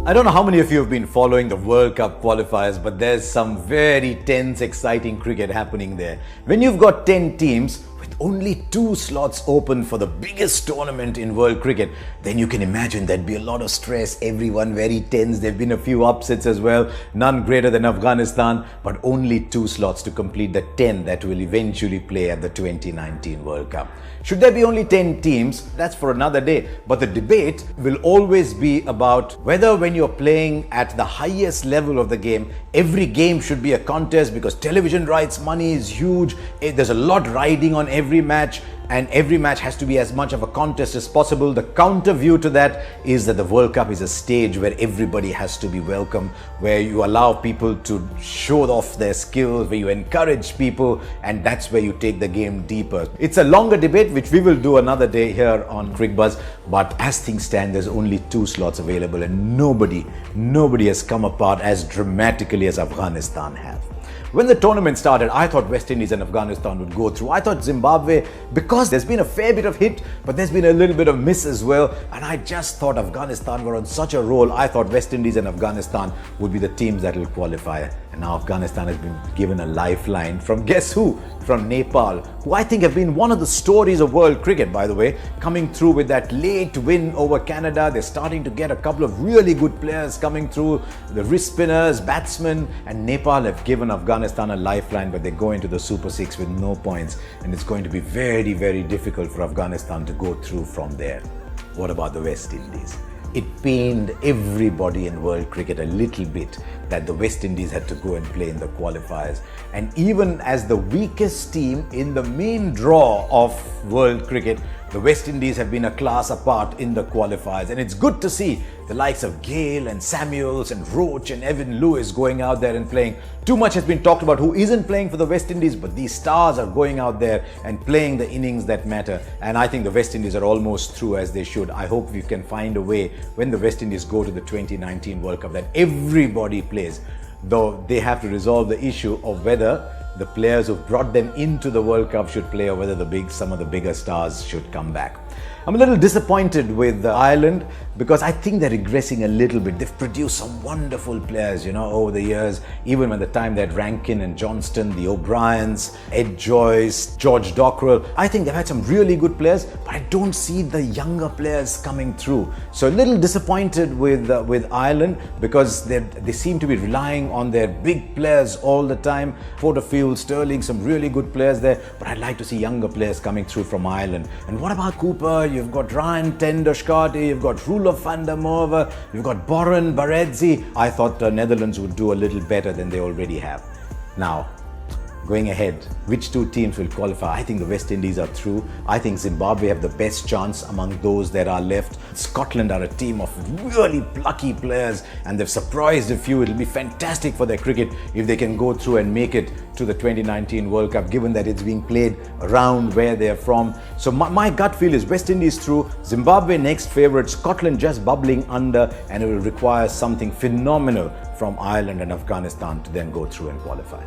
I don't know how many of you have been following the World Cup qualifiers, but there's some very tense, exciting cricket happening there. When you've got 10 teams with only 2 slots open for the biggest tournament in world cricket, then you can imagine there'd be a lot of stress, everyone very tense. There've been a few upsets as well, none greater than Afghanistan, but only 2 slots to complete the 10 that will eventually play at the 2019 World Cup. Should there be only 10 teams? That's for another day. But the debate will always be about whether when you're playing at the highest level of the game, every game should be a contest, because television rights money is huge. There's a lot riding on every match, and every match has to be as much of a contest as possible. The counter view to that is that the World Cup is a stage where everybody has to be welcome, where you allow people to show off their skills, where you encourage people, and that's where you take the game deeper. It's a longer debate, which we will do another day here on CricBuzz, but as things stand, there's only 2 slots available, and nobody has come apart as dramatically as Afghanistan have. When the tournament started, I thought West Indies and Afghanistan would go through. I thought Zimbabwe, because there's been a fair bit of hit, but there's been a little bit of miss as well. And I just thought Afghanistan were on such a roll. I thought West Indies and Afghanistan would be the teams that will qualify. And now Afghanistan has been given a lifeline from guess who? From Nepal, who I think have been one of the stories of world cricket, by the way, coming through with that late win over Canada. They're starting to get a couple of really good players coming through, the wrist spinners, batsmen, and Nepal have given Afghanistan a lifeline, but they go into the Super 6 with no points, and it's going to be very, very difficult for Afghanistan to go through from there. What about the West Indies? It pained everybody in world cricket a little bit that the West Indies had to go and play in the qualifiers. And even as the weakest team in the main draw of world cricket, the West Indies have been a class apart in the qualifiers. And it's good to see the likes of Gale and Samuels and Roach and Evan Lewis going out there and playing. Too much has been talked about who isn't playing for the West Indies, but these stars are going out there and playing the innings that matter. And I think the West Indies are almost through, as they should. I hope we can find a way when the West Indies go to the 2019 World Cup that everybody plays, though they have to resolve the issue of whether the players who brought them into the World Cup should play or whether some of the bigger stars should come back. I'm a little disappointed with Ireland because I think they're regressing a little bit. They've produced some wonderful players, over the years, even when the time they had Rankin and Johnston, the O'Briens, Ed Joyce, George Dockrell. I think they've had some really good players, but I don't see the younger players coming through. So a little disappointed with Ireland because they seem to be relying on their big players all the time. Porterfield, Sterling, some really good players there, but I'd like to see younger players coming through from Ireland. And what about Cooper? You've got Ryan Tenderskate, you've got Roelof van der Merwe, you've got Boren Barretzi. I thought the Netherlands would do a little better than they already have. Now, going ahead, which 2 teams will qualify? I think the West Indies are through. I think Zimbabwe have the best chance among those that are left. Scotland are a team of really plucky players, and they've surprised a few. It'll be fantastic for their cricket if they can go through and make it to the 2019 World Cup, given that it's being played around where they're from. So my gut feel is West Indies through, Zimbabwe next favourite, Scotland just bubbling under, and it will require something phenomenal from Ireland and Afghanistan to then go through and qualify.